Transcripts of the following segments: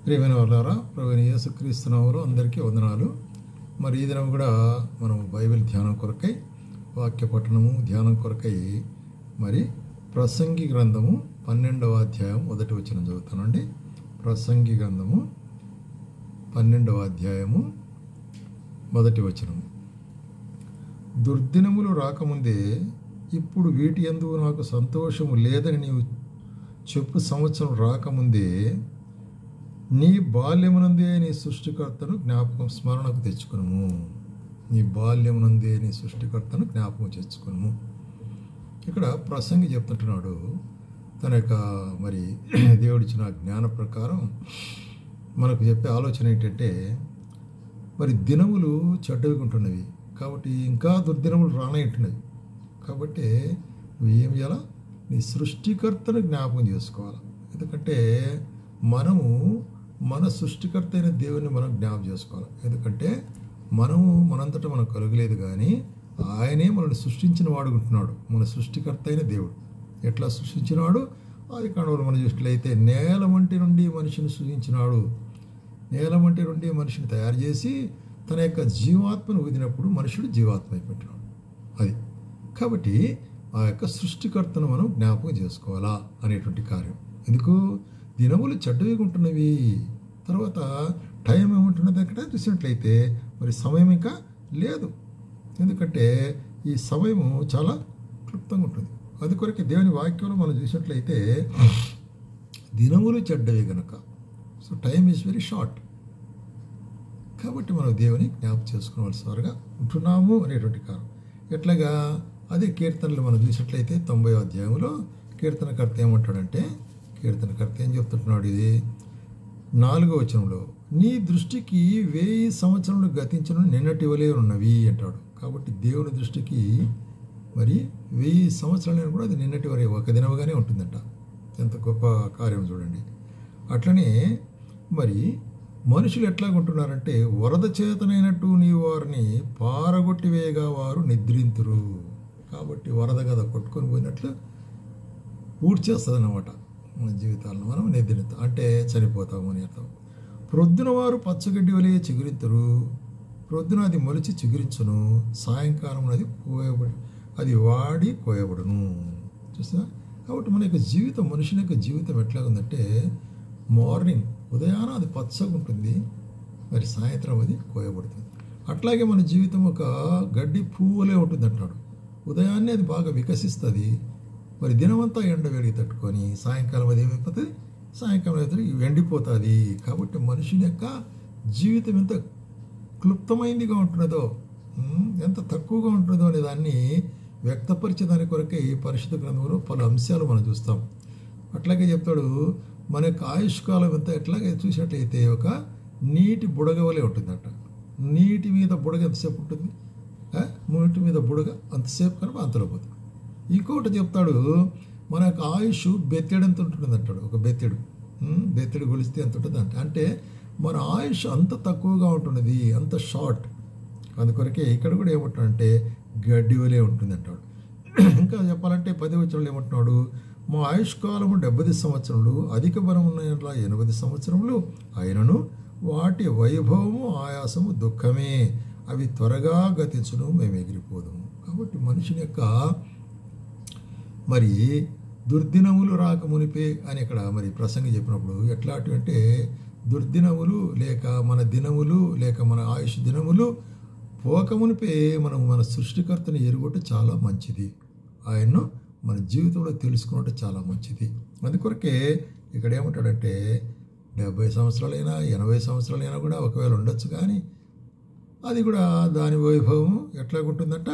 ప్రియమైన వాళ్ళారా, ప్రభువైన యేసుక్రీస్తు నామములో అందరికీ వందనాలు. మరి ఈ దినం కూడా మనం బైబిల్ ధ్యానం కొరకై, వాక్య పఠనము ధ్యానం కొరకై మరి ప్రసంగి గ్రంథము 12వ అధ్యాయం 1వ వచనం చదువుతానండి. ప్రసంగి గ్రంథము 12వ అధ్యాయము 1వ వచనం. దుర్దినములు రాకముందే ఇప్పుడు వీటి యందు నాకు సంతోషము లేదని నీవు చెప్పు సంవత్సరం రాకముందే నీ బాల్యమునందే నీ సృష్టికర్తను జ్ఞాపకం స్మరణకు తెచ్చుకును. నీ బాల్యమునందే నీ సృష్టికర్తను జ్ఞాపకం తెచ్చుకును. ఇక్కడ ప్రసంగి చెప్తుంటున్నాడు తన యొక్క మరి దేవుడిచ్చిన జ్ఞాన ప్రకారం మనకు చెప్పే ఆలోచన ఏంటంటే, మరి దినములు చెడ్డవి ఉంటున్నవి కాబట్టి ఇంకా దుర్దినములు రానట్టున్నవి కాబట్టి నువ్వు ఏం చేయాలా? నీ సృష్టికర్తను జ్ఞాపకం చేసుకోవాలి. ఎందుకంటే మనము మన సృష్టికర్త అయిన దేవుని మనం జ్ఞాపకం చేసుకోవాలి. ఎందుకంటే మనము మనంతటా మనం కలగలేదు, కానీ ఆయనే మనల్ని సృష్టించిన వాడు ఉంటున్నాడు. మన సృష్టికర్త అయిన దేవుడు ఎట్లా సృష్టించినాడు? ఆది కాండంలో మనం చూసినట్లయితే నేల వంటి నుండి మనిషిని సృష్టించినాడు. నేల వంటి నుండి మనిషిని తయారు చేసి తన యొక్క జీవాత్మను ఊదినప్పుడు మనుషుడు జీవాత్మ అయిపోతున్నాడు. అది కాబట్టి ఆ యొక్క సృష్టికర్తను మనం జ్ఞాపకం చేసుకోవాలా అనేటువంటి కార్యం. ఎందుకు? దినములు చెడ్డవి ఉంటున్నవి. తర్వాత టైం ఏముంటున్నది అక్కడ చూసినట్లయితే మరి సమయం ఇంకా లేదు. ఎందుకంటే ఈ సమయము చాలా క్లుప్తంగా ఉంటుంది. అది కొరకు దేవుని వాక్యంలో మనం చూసినట్లయితే దినములు చెడ్డవి కనుక, so time is very short. కాబట్టి మనం దేవుని జ్ఞాపకం చేసుకోవాల్సిన వారుగా ఉంటున్నాము అనేటువంటి కారణం. ఎట్లాగా అదే కీర్తనలు మనం చూసినట్లయితే 90వ అధ్యాయంలో కీర్తనకర్త ఏమంటాడంటే, కీర్తనకర్త ఏం చెప్తుంటున్నాడు? ఇది 4వ వచనంలో నీ దృష్టికి 1000 సంవత్సరములు గతించను నిన్నటి వలె ఉన్నవి అంటాడు. కాబట్టి దేవుని దృష్టికి మరి 1000 సంవత్సరాలు కూడా అది నిన్నటి వరే ఒక దినముగానే ఉంటుందంట. ఎంత గొప్ప కార్యం చూడండి. అట్లనే మరి మనుషులు ఎట్లాగుంటున్నారంటే వరద చేతనైనట్టు నీ వారిని పారగొట్టివేయగా వారు నిద్రింతురు. కాబట్టి వరద కదా కొట్టుకొని పోయినట్లు ఊడ్చేస్తుంది అన్నమాట మన జీవితాలను. మనం నిద్రిస్తాం అంటే చనిపోతాము అని అర్థం. ప్రొద్దున వారు పచ్చగడ్డి వలె చిగురింతురు. ప్రొద్దున అది మొలిచి చిగురించును, సాయంకాలం అది వాడి కోయబడును. చూస్తా. కాబట్టి మన యొక్క జీవితం, మనుషుని యొక్క జీవితం ఎట్లా ఉందంటే మార్నింగ్ ఉదయాన అది పచ్చగా ఉంటుంది, మరి సాయంత్రం అది కోయబడుతుంది. అట్లాగే మన జీవితం ఒక గడ్డి పువ్వులే ఉంటుంది అంటాడు. ఉదయాన్నే అది బాగా వికసిస్తుంది, మరి దినమంతా ఎండ వేడికి తట్టుకొని సాయంకాలం అది ఏమైపోతుంది, సాయంకాలం అయితే ఎండిపోతుంది. కాబట్టి మనుషుని యొక్క జీవితం ఎంత క్లుప్తమైనదిగా ఉంటున్నదో, ఎంత తక్కువగా ఉంటుందో అనే దాన్ని వ్యక్తపరిచేదాని కొరకే ఈ పరిశుద్ధ గ్రంథంలో పలు అంశాలు మనం చూస్తాం. అట్లాగే చెప్తాడు మన యొక్క ఆయుష్కాలం ఎంత ఎట్లాగే చూసినట్లయితే ఒక నీటి బుడగ వలె ఉంటుందట. నీటి మీద బుడగ ఎంతసేపు ఉంటుంది? నీటి మీద బుడగ అంతసేపు కనుక అంతలో పోతుంది. ఇంకొకటి చెప్తాడు మన యొక్క ఆయుష్ బెత్తెడు ఎంత ఉంటుంది అంటాడు. ఒక బెత్తెడు గొలిస్తే ఎంత ఉంటుంది అంటే మన ఆయుష్ అంత తక్కువగా ఉంటున్నది, అంత షార్ట్. అందుకొరకే ఇక్కడ కూడా ఏమంటాడంటే గడ్డి వలె ఉంటుంది అంటాడు. ఇంకా చెప్పాలంటే 10వ వచనంలో ఏమంటున్నాడు? మా ఆయుష్కాలము 70 సంవత్సరములు, అధిక బలం ఉన్న 80 సంవత్సరములు అయినను వాటి వైభవము ఆయాసము దుఃఖమే, అవి త్వరగా గతించును, మేము ఎగిరిపోదాము. కాబట్టి మనుషుని యొక్క మరి దుర్దినములు రాక మునిపే అని ఇక్కడ మరి ప్రసంగి చెప్పినప్పుడు ఎట్లాంటివి అంటే దుర్దినములు లేక మన దినములు లేక మన ఆయుష్ దినములు పోకమునిపే మనం మన సృష్టికర్తని ఎరుగుట చాలా మంచిది. ఆయన్ను మన జీవితంలో తెలుసుకున్నట్టు చాలా మంచిది. అందుకొరకే ఇక్కడ ఏమంటాడంటే 70 సంవత్సరాలైనా 80 సంవత్సరాలైనా కూడా ఒకవేళ ఉండొచ్చు, కానీ అది కూడా దాని వైభవము ఎట్లాగుంటుందంట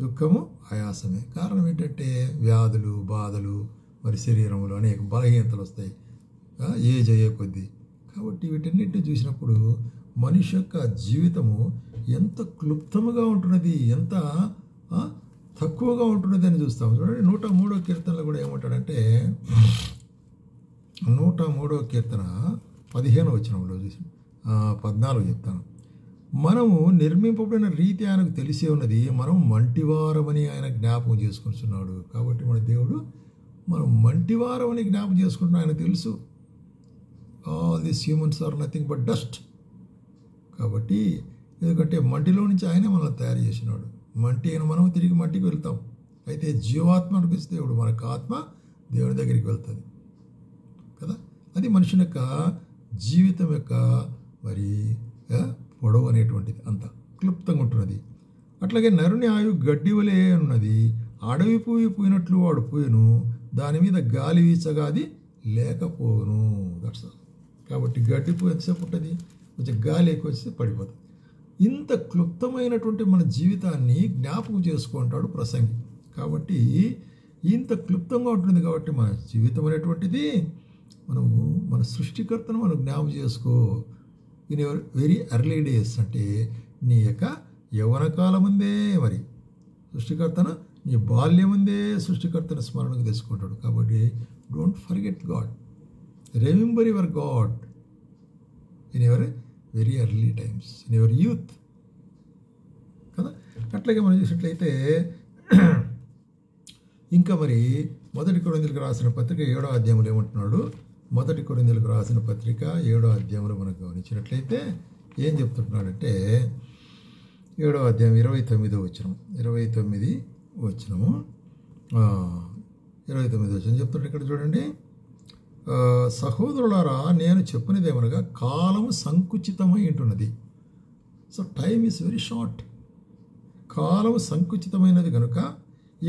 దుఃఖము ఆయాసమే. కారణం ఏంటంటే వ్యాధులు, బాధలు, మరి శరీరంలో అనేక బలహీనతలు వస్తాయి ఏజ్ అయ్యే కొద్దీ. కాబట్టి వీటన్నిటిని చూసినప్పుడు మనిషి యొక్క జీవితము ఎంత క్లుప్తముగా ఉంటున్నది, ఎంత తక్కువగా ఉంటున్నది అని చూస్తాము. చూడండి 103వ కీర్తనలో కూడా ఏమంటాడంటే 103వ కీర్తన 15వ వచనంలో చూసి 14 చెప్తాను. మనము నిర్మింపబడిన రీతి ఆయనకు తెలిసే ఉన్నది, మనం మంటివారమని ఆయన జ్ఞాపకం చేసుకుంటున్నాడు. కాబట్టి మన దేవుడు మనం మంటివారమని జ్ఞాపకం చేసుకుంటున్నాం, ఆయన తెలుసు. All these humans are nothing but dust. కాబట్టి ఎందుకంటే మట్టిలో నుంచి ఆయనే మనల్ని తయారు చేసినాడు. మట్టి అయిన మనం తిరిగి మట్టికి వెళ్తాం. అయితే జీవాత్మకు ఇస్తే దేవుడు మనకు ఆత్మ దేవుని దగ్గరికి వెళ్తుంది కదా. అది మనుషుని యొక్క జీవితం యొక్క మరి పొడవు అనేటువంటిది అంత క్లుప్తంగా ఉంటున్నది. అట్లాగే నరుని ఆయు గడ్డి వలె ఉన్నది, అడవి పూయినట్లు వాడు పోయిను, దాని మీద గాలి వీచగా అది లేకపోను. That's all. కాబట్టి గడ్డి పువ్వు ఎంతసేపు ఉంటుంది, కొంచెం గాలి ఎక్కువ వస్తే పడిపోతుంది. ఇంత క్లుప్తమైనటువంటి మన జీవితాన్ని జ్ఞాపకం చేసుకుంటాడు ప్రసంగి. కాబట్టి ఇంత క్లుప్తంగా ఉంటుంది కాబట్టి మన జీవితం అనేటువంటిది మనము మన సృష్టికర్తను మనం జ్ఞాపకం చేసుకో. In your very early days, అంటే నీ యొక్క యవ్వన కాలం ఉందే మరి సృష్టికర్తను, నీ బాల్యం ఉందే సృష్టికర్తను స్మరణకు తెచ్చుకుంటాడు. కాబట్టి don't forget God, remember your God in your very early times, in your youth కదా. అట్లాగే మనం చూసినట్లయితే ఇంకా మరి 1 కొరింథీయులకు రాసిన పత్రిక 7వ అధ్యాయంలో ఏమంటున్నాడు? 1 కొరింథీయులకు రాసిన పత్రిక 7వ అధ్యాయంలో మనం గమనించినట్లయితే ఏం చెప్తుంటున్నాడంటే 7వ అధ్యాయం 29వ వచనం 29వ వచనం చెప్తుంటే ఇక్కడ చూడండి, సహోదరులారా నేను చెప్పినదేమనగా కాలము సంకుచితమై ఉంటున్నది. So time is very short. కాలము సంకుచితమైనది కనుక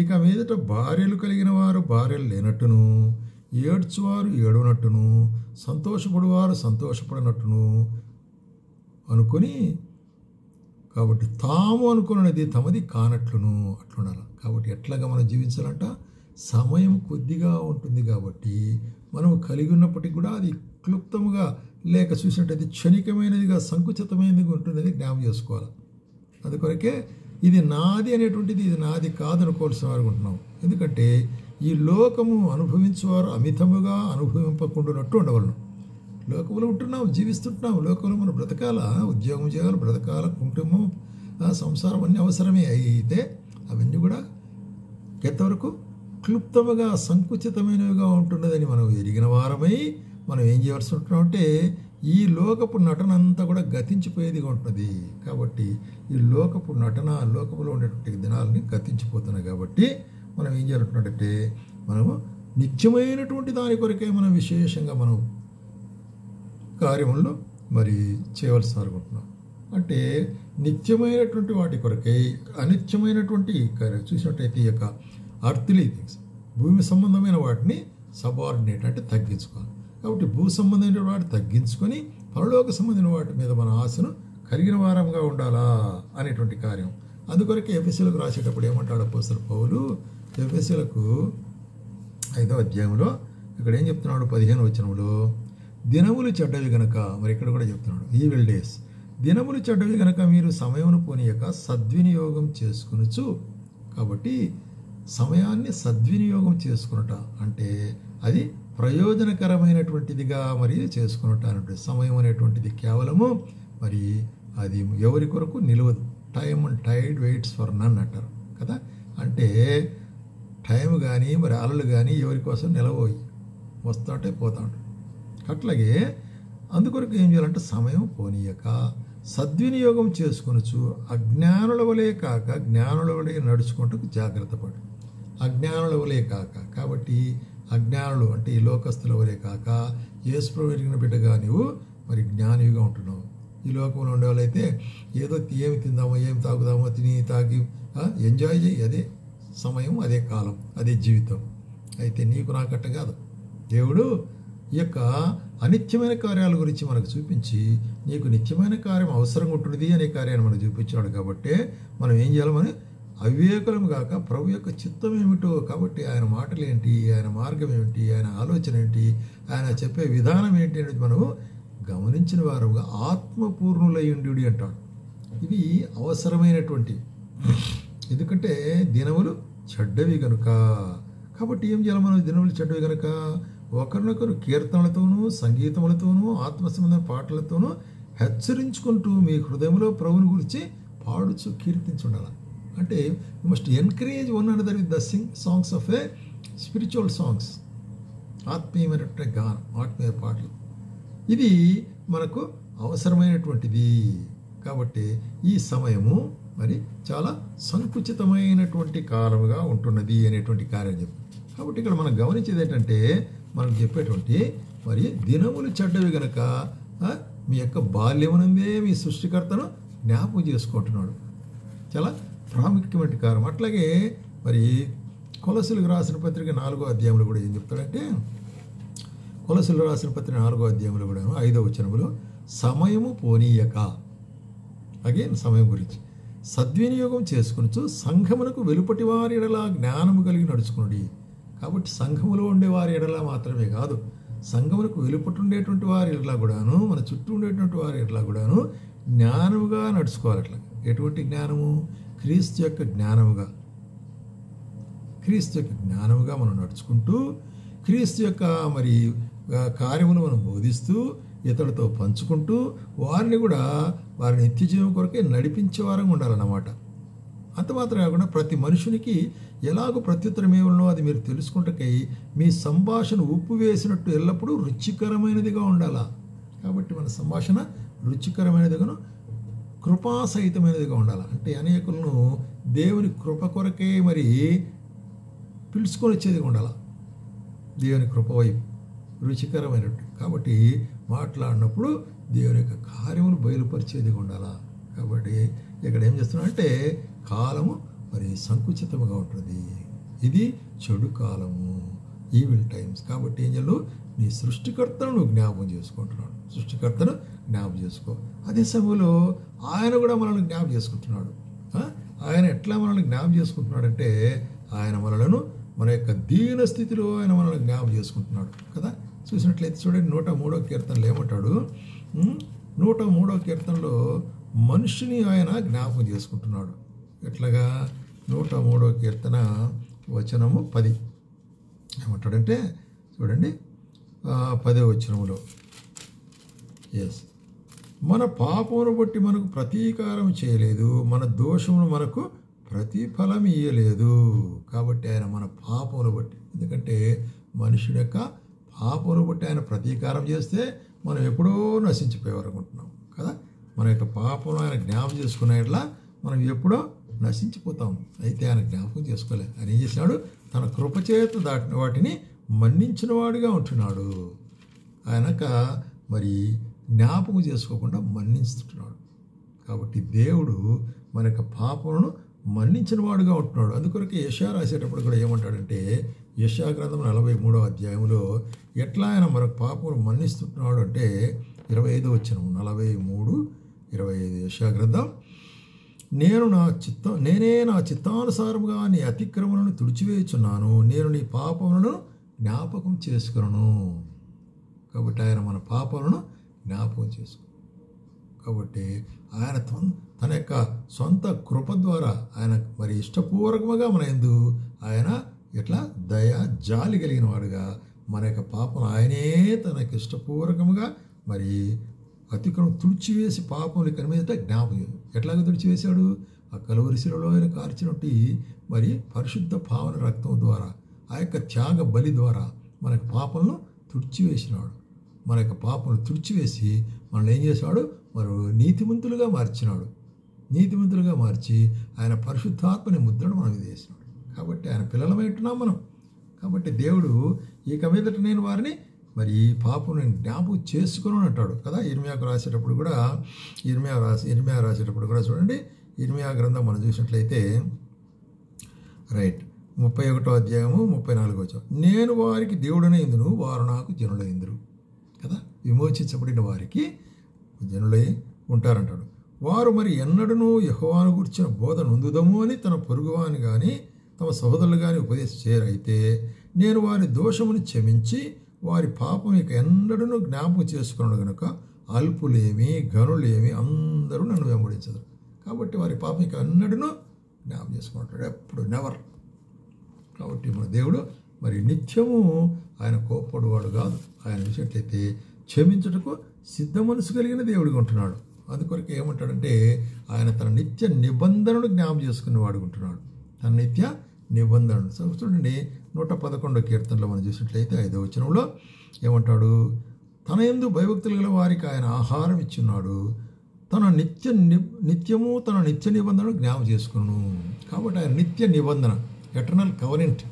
ఇక మీదట భార్యలు కలిగిన వారు భార్యలు లేనట్టును, ఏడ్చువారు ఏడవనట్టును, సంతోషపడువారు సంతోషపడినట్టును అనుకొని, కాబట్టి తాము అనుకున్నది తమది కానట్లును అట్లుండాలి. కాబట్టి ఎట్లాగా మనం జీవించాలంట? సమయం కొద్దిగా ఉంటుంది కాబట్టి మనం కలిగి ఉన్నప్పటికీ కూడా అది క్లుప్తముగా లేక చూసినట్టయితే క్షణికమైనదిగా సంకుచితమైనదిగా ఉంటున్నది జ్ఞాపకం చేసుకోవాలి. అందుకొరకే ఇది నాది అనేటువంటిది ఇది నాది కాదనుకోవాల్సిన వారు ఉంటున్నాం. ఎందుకంటే ఈ లోకము అనుభవించేవారు అమితముగా అనుభవింపకుండానట్టు ఉండవలను. లోకంలో ఉంటున్నాం, జీవిస్తుంటున్నాం, లోకంలో మనం బ్రతకాల, ఉద్యోగం చేయాలి, బ్రతకాల, కుటుంబం, సంసారం అన్నీ అవసరమే. అయితే అవన్నీ కూడా ఎంతవరకు క్లుప్తముగా సంకుచితమైనవిగా ఉంటున్నదని మనం ఎరిగిన వారమై మనం ఏం చేయాల్సి ఉంటున్నామంటే ఈ లోకపు నటన అంతా కూడా గతించిపోయేదిగా ఉంటుంది. కాబట్టి ఈ లోకపు నటన, లోకపులో ఉండేటువంటి దినాలని గతించిపోతున్నాయి. కాబట్టి మనం ఏం చేయాలంటున్నట్టంటే మనము నిత్యమైనటువంటి దాని కొరకే మనం విశేషంగా మనం కార్యములను మరి చేయవలసి అనుకుంటున్నాం. అంటే నిత్యమైనటువంటి వాటి కొరకై అనిత్యమైనటువంటి చూసినట్టయితే ఈ యొక్క అర్థలీ థింగ్స్, భూమి సంబంధమైన వాటిని సబార్డినేట్ అంటే తగ్గించుకోవాలి. కాబట్టి భూ సంబంధమైన వాటిని తగ్గించుకొని పరలోక సంబంధమైన వాటి మీద మన ఆశను కలిగిన వారంగా ఉండాలా అనేటువంటి కార్యం. అందుకొరకే ఎఫెసీయులకు రాసేటప్పుడు ఏమంటాడు అపోస్తలుడు పౌలు? ఎఫెసీయులకు 5వ అధ్యాయంలో ఇక్కడ ఏం చెప్తున్నాడు? 15వ వచనంలో దినములు చెడ్డవి గనక, మరి ఇక్కడ కూడా చెప్తున్నాడు ఈవిల్ డేస్, దినములు చెడ్డవి గనక మీరు సమయమును పోనీయక సద్వినియోగం చేసుకొనొచ్చు. కాబట్టి సమయాన్ని సద్వినియోగం చేసుకున్నట అంటే అది ప్రయోజనకరమైనటువంటిదిగా మరి చేసుకున్నట్టు అన్నట్టు. సమయం అనేటువంటిది కేవలము మరి అది ఎవరి కొరకు నిలవదు. Time and tide waits for none అంటారు కదా. అంటే టైం కానీ మరి అలలు కానీ ఎవరి కోసం నిలవోయి వస్తూ ఉంటాయి, పోతూ ఉంటాయి. అట్లాగే అందుకొరకు ఏం చేయాలంటే సమయం పోనీయక సద్వినియోగం చేసుకొనొచ్చు, అజ్ఞానుల వలె కాక జ్ఞానుల వలె నడుచుకుంటూ జాగ్రత్త పడు. అజ్ఞానుల వలె కాక, కాబట్టి అజ్ఞానులు అంటే ఈ లోకస్తుల వలె కాక యేసుప్రభువు ఎరిగిన బిడ్డగా నీవు మరి జ్ఞానివిగా ఉంటున్నావు. ఈ లోకంలో ఉండేవాళ్ళైతే ఏదో ఏమి తిందామో ఏమి తాగుదామో తిని తాగి ఎంజాయ్ చేయి, అదే సమయం, అదే కాలం, అదే జీవితం. అయితే నీకు నాకట్ట కాదు. దేవుడు ఈ యొక్క అనిత్యమైన కార్యాల గురించి మనకు చూపించి నీకు నిత్యమైన కార్యం అవసరంగా ఉంటుంది అనే కార్యాన్ని మనకు చూపించినాడు. కాబట్టి మనం ఏం చేయాలి? మనం అవివేకులం కాక ప్రభు యొక్క చిత్తం ఏమిటో, కాబట్టి ఆయన మాటలు ఏంటి, ఆయన మార్గం ఏమిటి, ఆయన ఆలోచన ఏంటి, ఆయన చెప్పే విధానం ఏంటి అనేది మనము గమనించిన వారుగా ఆత్మపూర్ణులయ్యుండి అంటాడు. ఇవి అవసరమైనటువంటి, ఎందుకంటే దినములు చెడ్డవి కనుక. కాబట్టి ఏం చేయాలి మనం? దినములు చెడ్డవి కనుక ఒకరినొకరు కీర్తనలతోనూ సంగీతములతోనూ ఆత్మ సంబంధమైన పాటలతోనూ హెచ్చరించుకుంటూ మీ హృదయంలో ప్రభుని గురించి పాడుచు కీర్తించుండాలి. అంటే you must encourage one another with the songs of a spiritual songs, ఆత్మీయమైనటువంటి గానం, ఆత్మీయ పాటలు. ఇది మనకు అవసరమైనటువంటిది. కాబట్టి ఈ సమయము మరి చాలా సంకుచితమైనటువంటి కాలముగా ఉంటున్నది అనేటువంటి కార్యం చెప్పి. కాబట్టి ఇక్కడ మనం గమనించేది ఏంటంటే మనకు చెప్పేటువంటి మరి దినములు చెడ్డవి గనక మీ యొక్క బాల్యమునందే మీ సృష్టికర్తను జ్ఞాపకం చేసుకుంటున్నాడు. చాలా ప్రాముఖ్యమైన కారణం. అట్లాగే మరి కొలసీలకు రాసిన పత్రిక 4వ అధ్యాయంలో కూడా ఏం చెప్తాడంటే, కొలసీలకు రాసిన పత్రిక 4వ అధ్యాయంలో కూడా 5వ వచనములో సమయము పోనీయక, అగైన్ సమయం గురించి సద్వినియోగం చేసుకొనొచ్చు సంఘమునకు వెలుపటి వారి ఎడల జ్ఞానము కలిగి నడుచుకునుడి. కాబట్టి సంఘములో ఉండే వారి ఎడల మాత్రమే కాదు, సంఘమునకు వెలుపటి ఉండేటువంటి వారి ఎడల కూడాను, మన చుట్టూ ఉండేటువంటి వారి ఎడల కూడాను జ్ఞానముగా నడుచుకోవాలి. అట్లా ఎటువంటి జ్ఞానము? క్రీస్తు యొక్క జ్ఞానముగా, క్రీస్తు యొక్క జ్ఞానముగా మనం నడుచుకుంటూ క్రీస్తు యొక్క మరి కార్యములు మనం బోధిస్తూ ఇతరులతో పంచుకుంటూ వారిని కూడా వారి నిత్యజీవం కొరకే నడిపించే వారంగా ఉండాలన్నమాట. అంత మాత్రం కాకుండా ప్రతి మనుషునికి ఎలాగో ప్రత్యుత్తరం ఏమో అది మీరు తెలుసుకుంటకై మీ సంభాషణ ఉప్పు వేసినట్టు ఎల్లప్పుడూ రుచికరమైనదిగా ఉండాలా. కాబట్టి మన సంభాషణ రుచికరమైనదిగాను కృపాసహితమైనదిగా ఉండాలి. అంటే అనేకులను దేవుని కృప కొరకే మరి పిలుచుకొని వచ్చేదిగా ఉండాలి. దేవుని కృప వైపు రుచికరమైనట్టు. కాబట్టి మాట్లాడినప్పుడు దేవుని యొక్క కార్యములు బయలుపరిచేదిగా ఉండాలా. కాబట్టి ఇక్కడ ఏం చేస్తున్నా అంటే కాలము మరి సంకుచితంగా ఉంటుంది. ఇది చెడు కాలము, ఈవిల్ టైమ్స్. కాబట్టి ఏం చేయాలి? నీ సృష్టికర్తను నువ్వు జ్ఞాపకం చేసుకుంటున్నాడు. సృష్టికర్తను జ్ఞాపకం చేసుకో. అదే సమయంలో ఆయన కూడా మనల్ని జ్ఞాపకం చేసుకుంటున్నాడు. ఆయన ఎట్లా మనల్ని జ్ఞాపకం చేసుకుంటున్నాడంటే ఆయన మనలను మన యొక్క దీన స్థితిలో ఆయన మనల్ని జ్ఞాపకం చేసుకుంటున్నాడు కదా. చూసినట్లయితే చూడండి 103వ కీర్తనలో ఏమంటాడు? 103వ కీర్తనలో మనిషిని ఆయన జ్ఞాపకం చేసుకుంటున్నాడు. ఎట్లాగా? 103వ కీర్తన వచనము 10 ఏమంటాడంటే చూడండి 10వ వచనములో, మన పాపమును బట్టి మనకు ప్రతీకారం చేయలేదు, మన దోషమును మనకు ప్రతిఫలం ఇయ్యలేదు. కాబట్టి ఆయన మన పాపమును బట్టి, ఎందుకంటే మనుషుడి యొక్క పాపమును బట్టి ఆయన ప్రతీకారం చేస్తే మనం ఎప్పుడో నశించిపోయేవారనుకుంటున్నాం కదా. మన యొక్క పాపం ఆయన జ్ఞాపకం చేసుకునేట్లా మనం ఎప్పుడో నశించిపోతాం. అయితే ఆయన జ్ఞాపకం చేసుకోలేదు. ఆయన ఏం చేసినాడు? తన కృపచేత దాటిన వాటిని మన్నించిన వాడిగా ఉంటున్నాడు. ఆయనక మరి జ్ఞాపకం చేసుకోకుండా మన్నిస్తున్నాడు. కాబట్టి దేవుడు మన యొక్క పాపములను మన్నించిన వాడుగా ఉంటున్నాడు. అందుకొరకు యెషయా రాసేటప్పుడు కూడా ఏమంటాడంటే యెషయా గ్రంథం 43వ అధ్యాయంలో ఎట్లా ఆయన మనకు పాపములు మన్నిస్తున్నాడు అంటే 25వ వచనం 43:25 యెషయా గ్రంథం, నేనే నా చిత్తానుసారముగా నీ అతిక్రమలను తుడిచివేయుచున్నాను, నేను నీ పాపములను జ్ఞాపకం చేసుకును. కాబట్టి ఆయన మన పాపములను జ్ఞాపకం చేసుకో. కాబట్టి ఆయన తన యొక్క సొంత కృప ద్వారా ఆయన మరి ఇష్టపూర్వకంగా మన యందు ఆయన ఎట్లా దయ జాలి కలిగిన వాడుగా మన యొక్క పాపం ఆయనే తనకు ఇష్టపూర్వకంగా మరి అతిక్రమం తుడిచివేసి పాపములు కనిమిదట జ్ఞాపకం. ఎట్లాగో తుడిచివేశాడు? ఆ కలువరి శిలలో ఆయన కార్చినట్టు మరి పరిశుద్ధ పావన రక్తం ద్వారా ఆ యొక్క త్యాగ బలి ద్వారా మన యొక్క పాపలను తుడిచివేసినాడు. మన యొక్క పాపలను తుడిచివేసి మనల్ని ఏం చేశాడు? మరి నీతిమంతులుగా మార్చినాడు. నీతిమంతులుగా మార్చి ఆయన పరిశుద్ధాత్మని ముద్రను మనం ఇది చేసినాడు. కాబట్టి ఆయన పిల్లలమై ఉంటున్నాం మనం. కాబట్టి దేవుడు ఇక మీదట నేను వారిని మరి ఈ పాపం నేను జ్ఞాపకం చేసుకుని అంటాడు కదా. ఇర్మియాకు రాసేటప్పుడు కూడా ఇర్మియా రాసేటప్పుడు కూడా చూడండి, ఇర్మియా గ్రంథం మనం చూసినట్లయితే 31వ అధ్యాయము 34వ వచనం, నేను వారికి దేవుడనే ఇందును, వారు నాకు జనులైందురు కదా. విమోచించబడిన వారికి జనులై ఉంటారంటాడు. వారు మరి ఎన్నడూ యెహోవాను గురించిన బోధ నొందుదము అని తన పొరుగువాని కానీ తమ సహోదరులు కానీ ఉపదేశం చేయరైతే నేను వారి దోషమును క్షమించి వారి పాపం ఇక ఎన్నడూ జ్ఞాపకం చేసుకున్నాడు కనుక అల్పులేమి ఘనులేమి అందరూ నన్ను వెంబడించదు. కాబట్టి వారి పాపం ఇక ఎన్నడూ జ్ఞాపకం చేసుకుంటాడు, ఎప్పుడు నెవర్. కాబట్టి మన దేవుడు మరి నిత్యము ఆయన కోప్పడువాడు కాదు. ఆయన విషయట్లయితే క్షమించుటకు సిద్ధ మనసు కలిగిన దేవుడిగా ఉంటున్నాడు. అందుకొరకు ఏమంటాడంటే ఆయన తన నిత్య నిబంధనను జ్ఞాపకం చేసుకునేవాడు ఉంటున్నాడు. తన నిత్య నిబంధనను చూడండి 111వ కీర్తనలో మనం చూసినట్లయితే 5వ వచనంలో ఏమంటాడు? తన యందు భయభక్తులు గల వారికి ఆయన ఆహారం ఇచ్చున్నాడు. నిత్యము తన నిత్య నిబంధనను జ్ఞాపకం చేసుకును. కాబట్టి ఆయన నిత్య నిబంధన, ఎటర్నల్ కవనెంట్.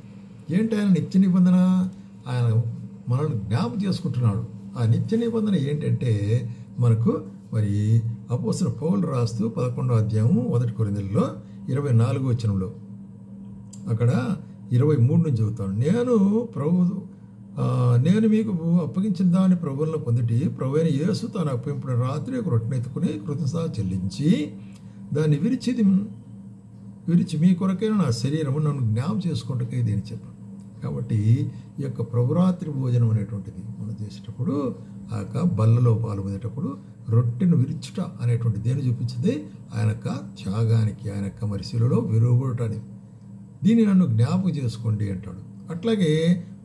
ఏంటి ఆయన నిత్య నిబంధన? ఆయన మనల్ని జ్ఞాపకం చేసుకుంటున్నాడు. ఆ నిత్య నిబంధన ఏంటంటే మనకు మరి అపోస్తలుడైన పౌలు రాస్తూ 11వ అధ్యాయం 1 కొరింథీయులలో 24వ వచనంలో అక్కడ 23 నుంచి చదువుతాను. నేను మీకు అప్పగించిన దాన్ని ప్రభువులో పొందిటి, ప్రభువైన యేసు తాను అప్పగింపుడు రాత్రి ఒక రొట్టెను ఎత్తుకుని కృతజ్ఞత చెల్లించి దాన్ని విరిచి మీ కొరకైన నా శరీరము నన్ను జ్ఞాపకం చేసుకుంటకై దేని చెప్పాను. కాబట్టి ఈ యొక్క ప్రభురాత్రి భోజనం అనేటువంటిది మనం చేసేటప్పుడు ఆ యొక్క బల్లలో పాల్గొనేటప్పుడు రొట్టెను విరుచుట అనేటువంటి దేని చూపించింది? ఆయన యొక్క త్యాగానికి, ఆయన యొక్క మరి శిలువలో విరువబడటానికి. దీన్ని నన్ను జ్ఞాపకం చేసుకోండి అంటాడు. అట్లాగే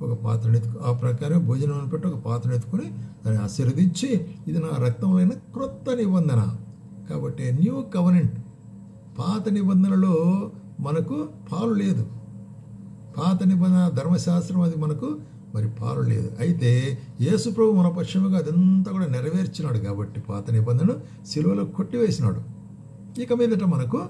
ఒక పాత్రను ఆ ప్రకారం భోజనం పెట్టి ఒక పాత్రను ఎత్తుకొని దాన్ని ఆశీర్వదించి ఇది నా రక్తంలో క్రొత్త నిబంధన. కాబట్టి న్యూ కవనెంట్. పాత నిబంధనలో మనకు పాలు లేదు. పాత నిబంధన ధర్మశాస్త్రం అది మనకు మరి పాలు లేదు. అయితే యేసు ప్రభు మన పక్షముగా అదంతా కూడా నెరవేర్చినాడు. కాబట్టి పాత నిబంధనను శిలువలో కొట్టివేసినాడు. ఇక మీదట మనకు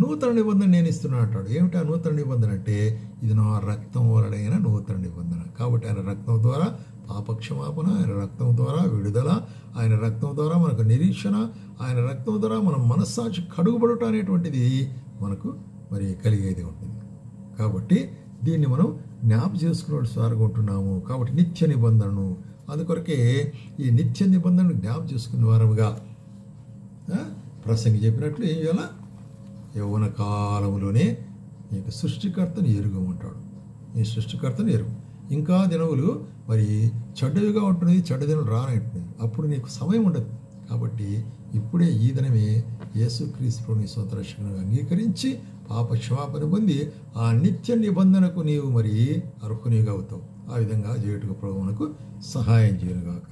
నూతన నిబంధన నేను ఇస్తున్నాను అంటాడు. ఏమిటి ఆ నూతన నిబంధన అంటే ఇది నా రక్తం వలన నూతన నిబంధన. కాబట్టి ఆయన రక్తం ద్వారా పాపక్షమాపణ, ఆయన రక్తం ద్వారా విడుదల, ఆయన రక్తం ద్వారా మనకు నిరీక్షణ, ఆయన రక్తం ద్వారా మనం మనస్సాక్షి కడుగుబడుట అనేటువంటిది మనకు మరి కలిగేది ఉంటుంది. కాబట్టి దీన్ని మనం జ్ఞాపకం చేసుకునే సారుగా ఉంటున్నాము. కాబట్టి నిత్య నిబంధనను అందుకొరకే ఈ నిత్య నిబంధనను జ్ఞాపకం చేసుకునే వారముగా ప్రసంగి చెప్పినట్లు ఏం చేయాల? యవ్వన కాలంలోనే నీకు సృష్టికర్తను ఎరుగమంటాడు. నీ సృష్టికర్తను ఎరుగు. ఇంకా దినములు మరి చెడ్డవిగా ఉంటున్నది, చెడ్డ దినములు రానంటున్నది. అప్పుడు నీకు సమయం ఉండదు. కాబట్టి ఇప్పుడే ఈ దినమే యేసుక్రీస్తు నీ సొంత రక్షణగా అంగీకరించి పాప క్షమాపణ పొంది ఆ నిత్య నిబంధనకు నీవు మరి అర్హునిగా అవుతావు. ఆ విధంగా చేయుటకు ప్రభువునకు సహాయం చేయనుగాక.